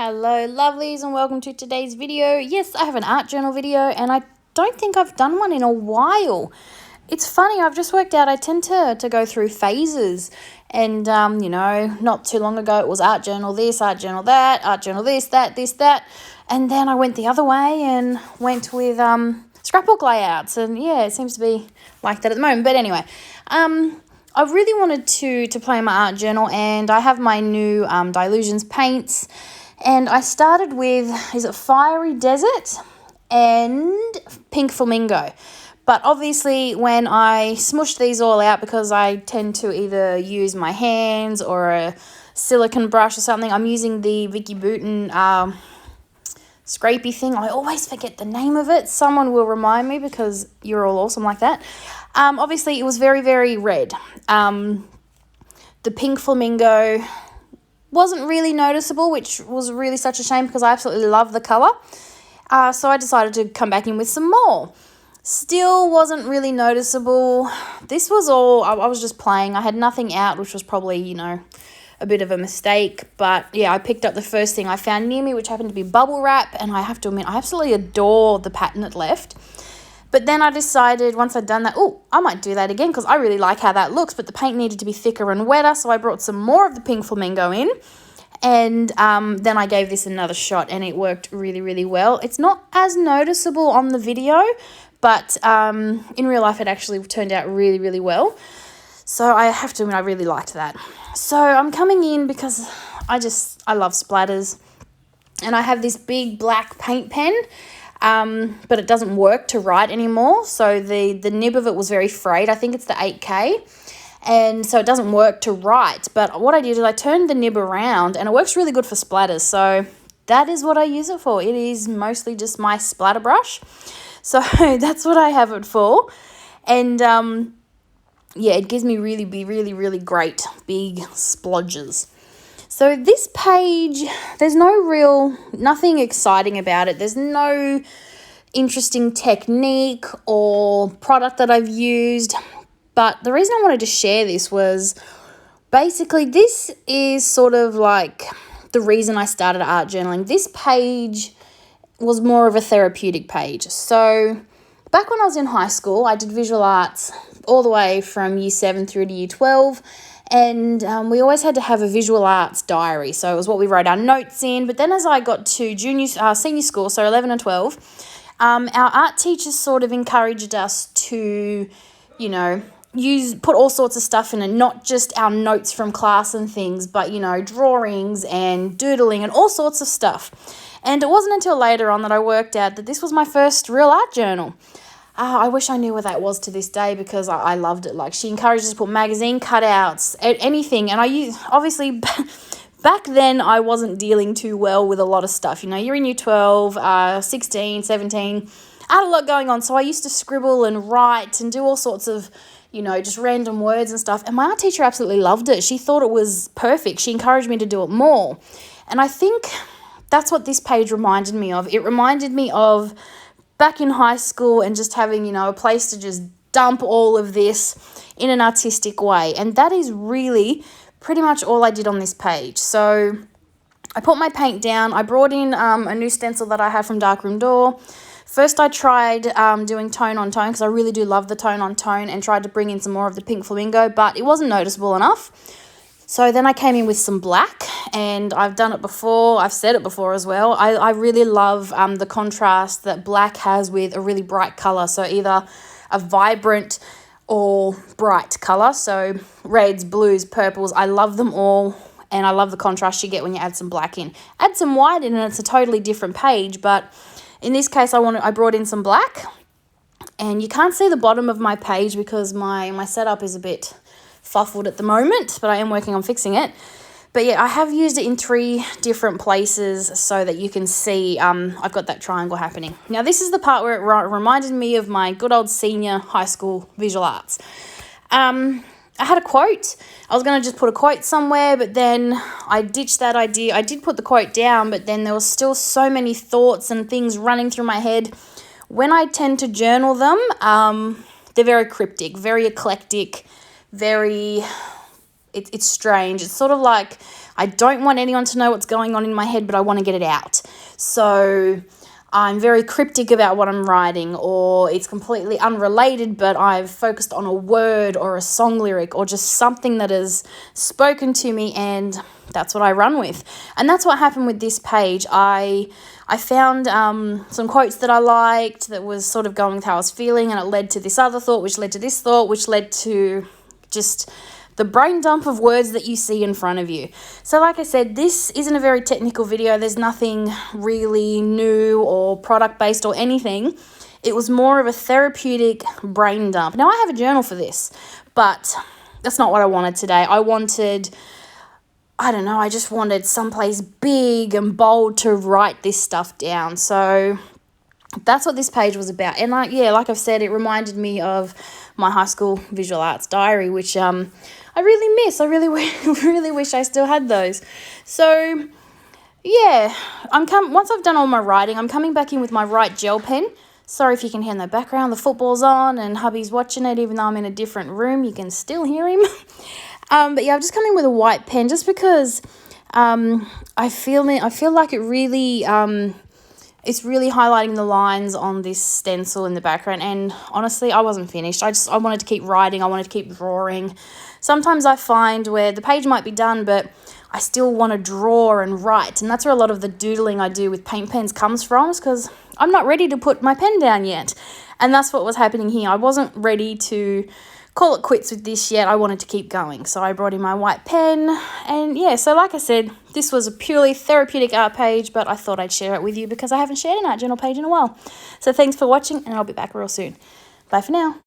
Hello lovelies and welcome to today's video. Yes, I have an art journal video and I don't think I've done one in a while. It's funny, I've just worked out I tend to go through phases and not too long ago it was art journal this, art journal that, art journal this, that, and then I went the other way and went with scrapbook layouts, and yeah, it seems to be like that at the moment. But anyway, I really wanted to play my art journal, and I have my new Dilutions paints. And I started with, is it Fiery Desert and Pink Flamingo. But obviously when I smushed these all out, because I tend to either use my hands or a silicone brush or something, I'm using the Vicky Bouton scrapey thing. I always forget the name of it. Someone will remind me because you're all awesome like that. Obviously it was very, very red. The Pink Flamingo wasn't really noticeable, which was really such a shame because I absolutely love the colour. So I decided to come back in with some more. Still wasn't really noticeable. This was all, I was just playing. I had nothing out, which was probably, a bit of a mistake. But yeah, I picked up the first thing I found near me, which happened to be bubble wrap. And I have to admit, I absolutely adore the pattern it left. But then I decided once I'd done that, I might do that again because I really like how that looks, but the paint needed to be thicker and wetter, so I brought some more of the Pink Flamingo in, and then I gave this another shot, and it worked really, really well. It's not as noticeable on the video, but in real life it actually turned out really, really well. So I have to admit, I really liked that. So I'm coming in because I love splatters, and I have this big black paint pen, but it doesn't work to write anymore. So the nib of it was very frayed. I think it's the 8K. And so it doesn't work to write. But what I did is I turned the nib around, and it works really good for splatters. So that is what I use it for. It is mostly just my splatter brush. So that's what I have it for. And it gives me really, really great big splodges. So this page, there's nothing exciting about it. There's no interesting technique or product that I've used. But the reason I wanted to share this was basically this is sort of like the reason I started art journaling. This page was more of a therapeutic page. So back when I was in high school, I did visual arts all the way from year 7 through to year 12. And we always had to have a visual arts diary. So it was what we wrote our notes in. But then as I got to senior school, so 11 and 12, our art teachers sort of encouraged us to, put all sorts of stuff in it, not just our notes from class and things, but, drawings and doodling and all sorts of stuff. And it wasn't until later on that I worked out that this was my first real art journal. I wish I knew where that was to this day because I loved it. Like, she encouraged us to put magazine cutouts, anything. And obviously, back then I wasn't dealing too well with a lot of stuff. You're in year 12, 16, 17. I had a lot going on. So I used to scribble and write and do all sorts of, just random words and stuff. And my art teacher absolutely loved it. She thought it was perfect. She encouraged me to do it more. And I think that's what this page reminded me of. It reminded me of back in high school and just having, a place to just dump all of this in an artistic way. And that is really pretty much all I did on this page. So I put my paint down. I brought in a new stencil that I had from Darkroom Door. First I tried doing tone on tone because I really do love the tone on tone, and tried to bring in some more of the Pink Flamingo, but it wasn't noticeable enough. So then I came in with some black, and I've done it before. I've said it before as well. I really love the contrast that black has with a really bright colour. So either a vibrant or bright colour. So reds, blues, purples, I love them all. And I love the contrast you get when you add some black in. Add some white in and it's a totally different page. But in this case, I brought in some black. And you can't see the bottom of my page because my setup is a bit fuffled at the moment, but I am working on fixing it. But yeah, I have used it in 3 different places so that you can see I've got that triangle happening. Now this is the part where it reminded me of my good old senior high school visual arts. I had a quote. I was going to just put a quote somewhere, but then I ditched that idea. I did put the quote down, but then there was still so many thoughts and things running through my head. When I tend to journal them, they're very cryptic, very eclectic, it's strange. It's sort of like I don't want anyone to know what's going on in my head, but I want to get it out. So I'm very cryptic about what I'm writing, or it's completely unrelated, but I've focused on a word or a song lyric or just something that has spoken to me, and that's what I run with. And that's what happened with this page. I found some quotes that I liked that was sort of going with how I was feeling, and it led to this other thought, which led to this thought, which led to just the brain dump of words that you see in front of you. So like I said, this isn't a very technical video. There's nothing really new or product-based or anything. It was more of a therapeutic brain dump. Now, I have a journal for this, but that's not what I wanted today. I just wanted someplace big and bold to write this stuff down. So that's what this page was about. And like I've said, it reminded me of my high school visual arts diary, which I really miss. I really really wish I still had those. So yeah, once I've done all my writing, I'm coming back in with my right gel pen. Sorry if you can hear in the background, the football's on and hubby's watching it. Even though I'm in a different room, you can still hear him. But yeah, I'm just coming with a white pen just because I feel like it really it's really highlighting the lines on this stencil in the background. And honestly, I wasn't finished. I wanted to keep writing. I wanted to keep drawing. Sometimes I find where the page might be done, but I still want to draw and write. And that's where a lot of the doodling I do with paint pens comes from, is because I'm not ready to put my pen down yet. And that's what was happening here. I wasn't ready to call it quits with this yet. I wanted to keep going. So I brought in my white pen. And yeah, so like I said, this was a purely therapeutic art page, but I thought I'd share it with you because I haven't shared an art journal page in a while. So thanks for watching, and I'll be back real soon. Bye for now.